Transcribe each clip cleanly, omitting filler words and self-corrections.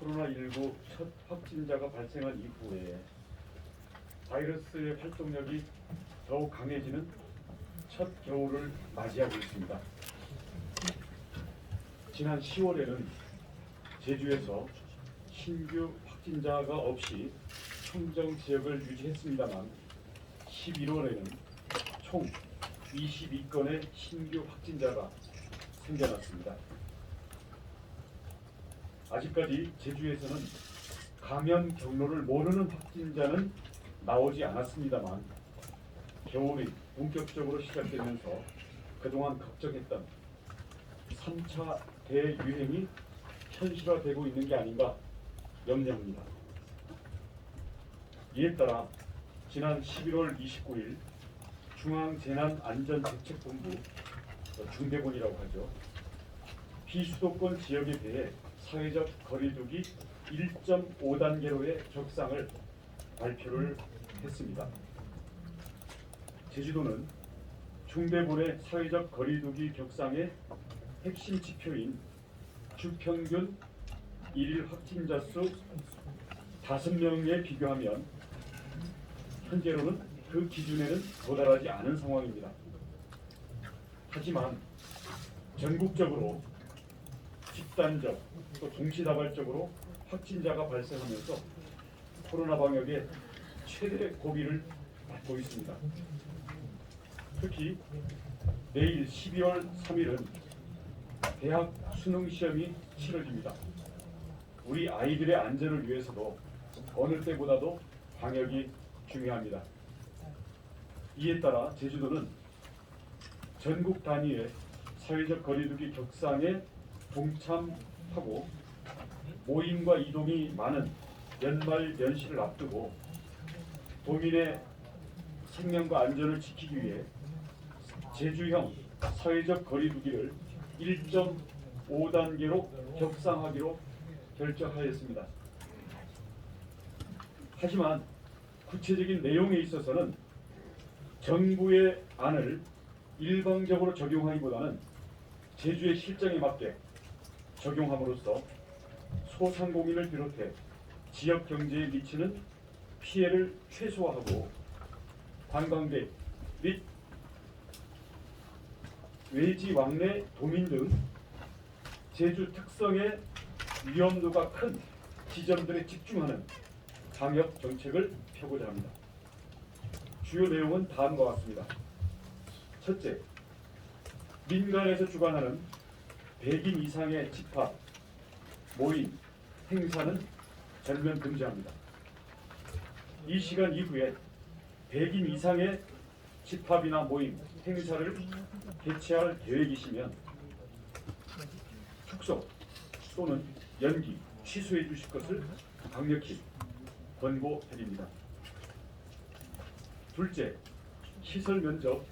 코로나19 첫 확진자가 발생한 이후에 바이러스의 활동력이 더욱 강해지는 첫 겨울을 맞이하고 있습니다. 지난 10월에는 제주에서 신규 확진자가 없이 청정 지역을 유지했습니다만 11월에는 총 22건의 신규 확진자가 생겨났습니다. 아직까지 제주에서는 감염 경로를 모르는 확진자는 나오지 않았습니다만 겨울이 본격적으로 시작되면서 그동안 걱정했던 3차 대유행이 현실화되고 있는 게 아닌가 염려합니다. 이에 따라 지난 11월 29일 중앙재난안전대책본부 중대본이라고 하죠. 비수도권 지역에 대해 사회적 거리두기 1.5단계로의 격상을 발표를 했습니다. 제주도는 중대본의 사회적 거리두기 격상의 핵심 지표인 주평균 1일 확진자 수 5명에 비교하면 현재로는 그 기준에는 도달하지 않은 상황입니다. 하지만 전국적으로 집단적 또 동시다발적으로 확진자가 발생하면서 코로나 방역에 최대 고비를 맞고 있습니다. 특히 내일 12월 3일은 대학 수능 시험이 치러집니다. 우리 아이들의 안전을 위해서도 어느 때보다도 방역이 중요합니다. 이에 따라 제주도는 전국 단위의 사회적 거리두기 격상에 동참하고 모임과 이동이 많은 연말 연시를 앞두고 도민의 생명과 안전을 지키기 위해 제주형 사회적 거리두기를 1.5단계로 격상하기로 결정하였습니다. 하지만 구체적인 내용에 있어서는 정부의 안을 일방적으로 적용하기보다는 제주의 실정에 맞게 적용함으로써 소상공인을 비롯해 지역 경제에 미치는 피해를 최소화하고 관광객 및 외지 왕래 도민 등 제주 특성의 위험도가 큰 지점들에 집중하는 방역 정책을 펴고자 합니다. 주요 내용은 다음과 같습니다. 첫째, 민간에서 주관하는 100인 이상의 집합, 모임, 행사는 전면 금지합니다. 이 시간 이후에 100인 이상의 집합이나 모임, 행사를 개최할 계획이시면 축소 또는 연기, 취소해 주실 것을 강력히 권고드립니다. 둘째, 시설 면적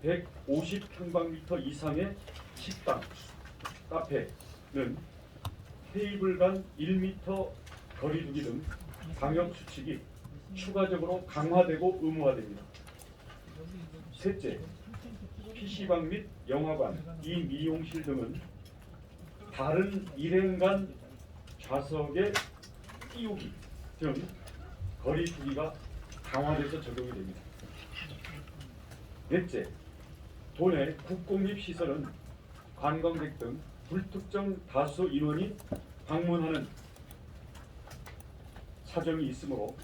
150평방미터 이상의 식당, 카페는 테이블 간 1m 거리두기 등 방역 수칙이 추가적으로 강화되고 의무화됩니다. 셋째, PC방 및 영화관, 미용실 등은 다른 일행 간 좌석에 띄우기 등 거리두기가 강화돼서 적용이 됩니다. 넷째, 도내 국공립시설은 관광객 등 불특정 다수 인원이 방문하는 사정이 있으므로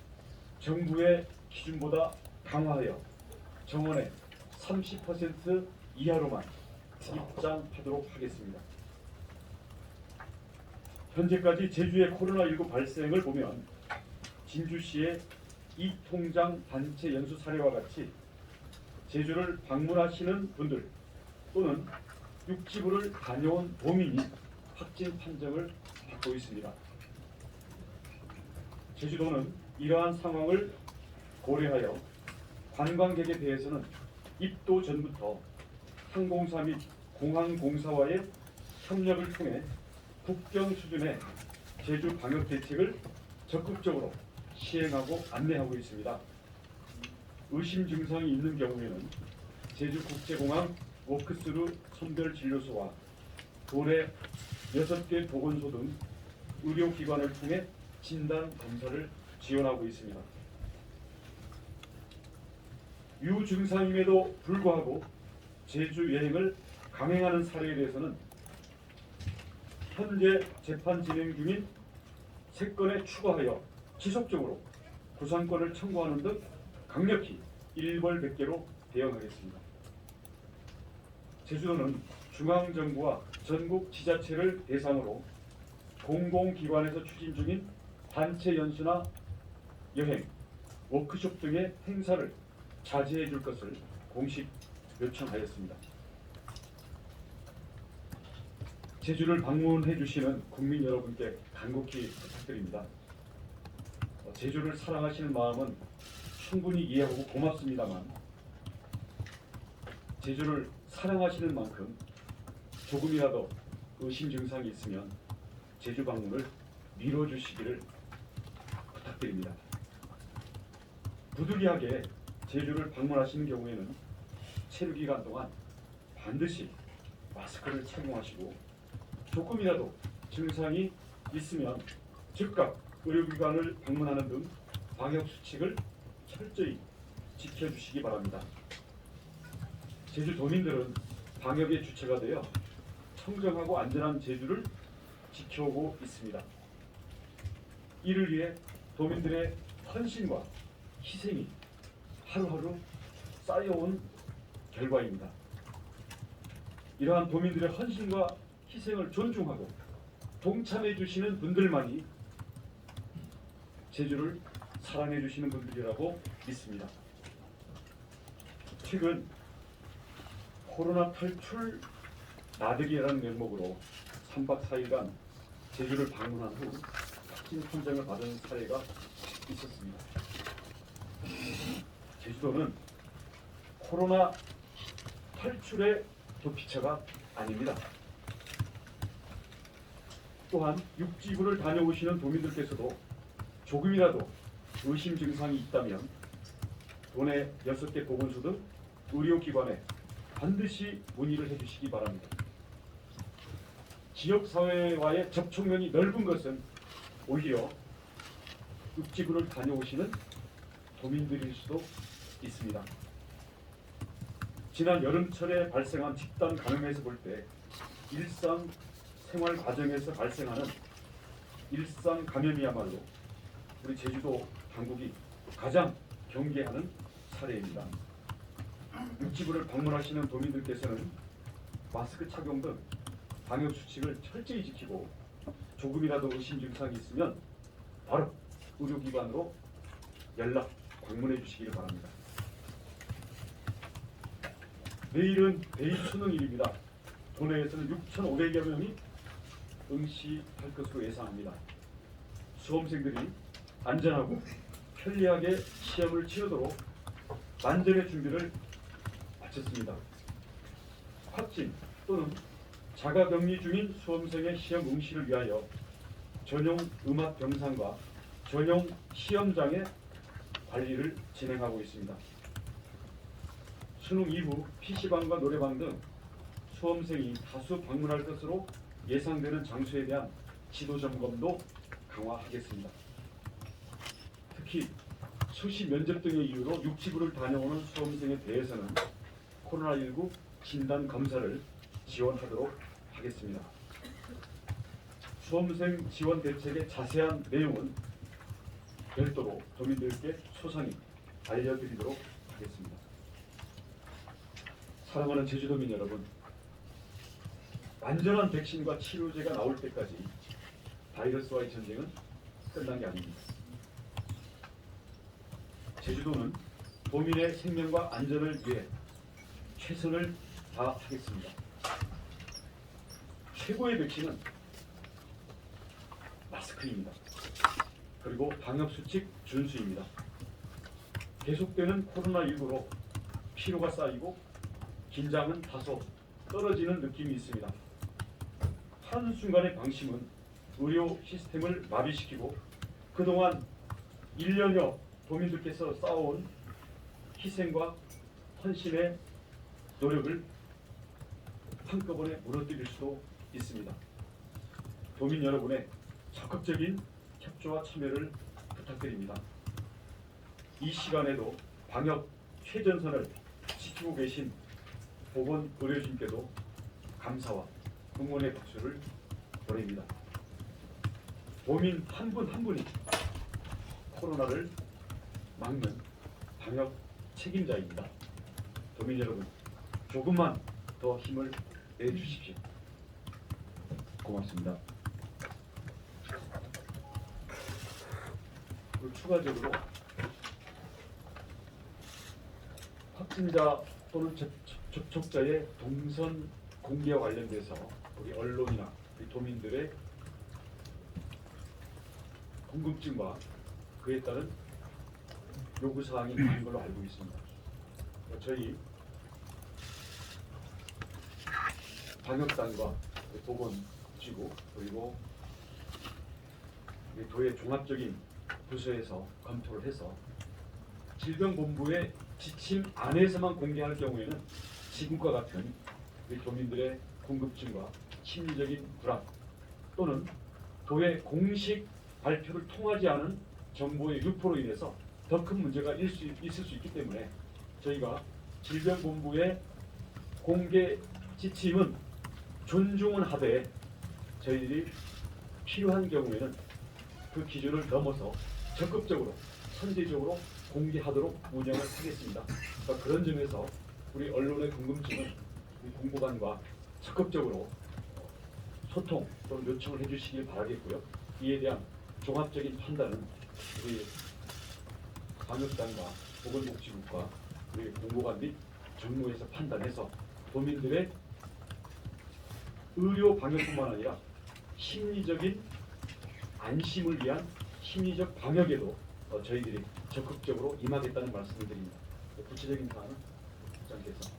정부의 기준보다 강화하여 정원의 30% 이하로만 입장하도록 하겠습니다. 현재까지 제주의 코로나19 발생을 보면 진주시의 이통장 단체 연수 사례와 같이 제주를 방문하시는 분들 또는 육지부를 다녀온 도민이 확진 판정을 받고 있습니다. 제주도는 이러한 상황을 고려하여 관광객에 대해서는 입도 전부터 항공사 및 공항공사와의 협력을 통해 국경 수준의 제주 방역 대책을 적극적으로 시행하고 안내하고 있습니다. 의심 증상이 있는 경우에는 제주국제공항 워크스루 선별진료소와 도내 6개 보건소 등 의료기관을 통해 진단 검사를 지원하고 있습니다. 유증상임에도 불구하고 제주 여행을 강행하는 사례에 대해서는 현재 재판 진행 중인 3건에 추가하여 지속적으로 구상권을 청구하는 등 강력히 일벌백계로 대응하겠습니다. 제주도는 중앙정부와 전국 지자체를 대상으로 공공기관에서 추진 중인 단체 연수나 여행, 워크숍 등의 행사를 자제해 줄 것을 공식 요청하였습니다. 제주를 방문해 주시는 국민 여러분께 간곡히 부탁드립니다. 제주를 사랑하시는 마음은 충분히 이해하고 고맙습니다만 제주를 사랑하시는 만큼 조금이라도 의심 증상이 있으면 제주 방문을 미뤄주시기를 부탁드립니다. 부득이하게 제주를 방문하시는 경우에는 체류 기간 동안 반드시 마스크를 착용하시고 조금이라도 증상이 있으면 즉각 의료기관을 방문하는 등 방역수칙을 철저히 지켜주시기 바랍니다. 제주도민들은 방역의 주체가 되어 청정하고 안전한 제주를 지켜오고 있습니다. 이를 위해 도민들의 헌신과 희생이 하루하루 쌓여온 결과입니다. 이러한 도민들의 헌신과 희생을 존중하고 동참해 주시는 분들만이 제주를 사랑해 주시는 분들이라고 믿습니다. 최근 코로나 탈출 나들이라는 명목으로 3박 4일간 제주를 방문한 후 확진 판정을 받은 사례가 있었습니다. 제주도는 코로나 탈출의 도피처가 아닙니다. 또한 육지구를 다녀오시는 도민들께서도 조금이라도 의심 증상이 있다면 도내 6개 보건소 등 의료기관에 반드시 문의를 해주시기 바랍니다. 지역사회와의 접촉면이 넓은 것은 오히려 육지구를 다녀오시는 도민들일 수도 있습니다. 지난 여름철에 발생한 집단 감염에서 볼 때 일상 생활 과정에서 발생하는 일상 감염이야말로 우리 제주도 당국이 가장 경계하는 사례입니다. 육지구를 방문하시는 도민들께서는 마스크 착용 등 방역 수칙을 철저히 지키고 조금이라도 의심 증상이 있으면 바로 의료기관으로 연락 방문해 주시기 바랍니다. 내일은 대입수능일입니다. 도내에서는 6,500여 명이 응시할 것으로 예상합니다. 수험생들이 안전하고 편리하게 시험을 치르도록 만전의 준비를 마쳤습니다. 확진 또는 자가격리 중인 수험생의 시험 응시를 위하여 전용 음압 병상과 전용 시험장의 관리를 진행하고 있습니다. 수능 이후 PC방과 노래방 등 수험생이 다수 방문할 것으로 예상되는 장소에 대한 지도 점검도 강화하겠습니다. 특히 수시 면접 등의 이유로 육지구를 다녀오는 수험생에 대해서는 코로나19 진단 검사를 지원하도록 하겠습니다. 수험생 지원 대책의 자세한 내용은 별도로 도민들께 소상히 알려드리도록 하겠습니다. 사랑하는 제주도민 여러분, 안전한 백신과 치료제가 나올 때까지 바이러스와의 전쟁은 끝난 게 아닙니다. 제주도는 도민의 생명과 안전을 위해 최선을 다하겠습니다. 최고의 백신은 마스크입니다. 그리고 방역수칙 준수입니다. 계속되는 코로나19로 피로가 쌓이고 긴장은 다소 떨어지는 느낌이 있습니다. 한순간의 방심은 의료 시스템을 마비시키고 그동안 1년여 도민들께서 쌓아온 희생과 헌신의 노력을 한꺼번에 무너뜨릴 수도 있습니다. 도민 여러분의 적극적인 협조와 참여를 부탁드립니다. 이 시간에도 방역 최전선을 지키고 계신 보건 의료진께도 감사와 응원의 박수를 보냅니다. 도민 한 분 한 분이 코로나를 막는 방역 책임자입니다. 도민 여러분, 조금만 더 힘을 내주십시오. 고맙습니다. 그리고 추가적으로 확진자 또는 접촉자의 동선 공개와 관련돼서 우리 언론이나 우리 도민들의 궁금증과 그에 따른 요구사항이 많은 걸로 알고 있습니다. 저희 방역단과 보건지구 그리고 도의 종합적인 부서에서 검토를 해서 질병본부의 지침 안에서만 공개할 경우에는 지금과 같은 우리 도민들의 궁금증과 심리적인 불안 또는 도의 공식 발표를 통하지 않은 정보의 유포로 인해서 더 큰 문제가 있을 수 있기 때문에 저희가 질병본부의 공개 지침은 존중은 하되 저희들이 필요한 경우에는 그 기준을 넘어서 적극적으로 선제적으로 공개하도록 운영을 하겠습니다. 그러니까 그런 점에서 우리 언론의 궁금증은 우리 공보관과 적극적으로 소통 또는 요청을 해주시길 바라겠고요. 이에 대한 종합적인 판단은 우리 방역단과 보건복지국과 우리 공보관 및 정무에서 판단해서 도민들의 의료 방역뿐만 아니라 심리적인 안심을 위한 심리적 방역에도 저희들이 적극적으로 임하겠다는 말씀을 드립니다. 구체적인 사항은 국장께서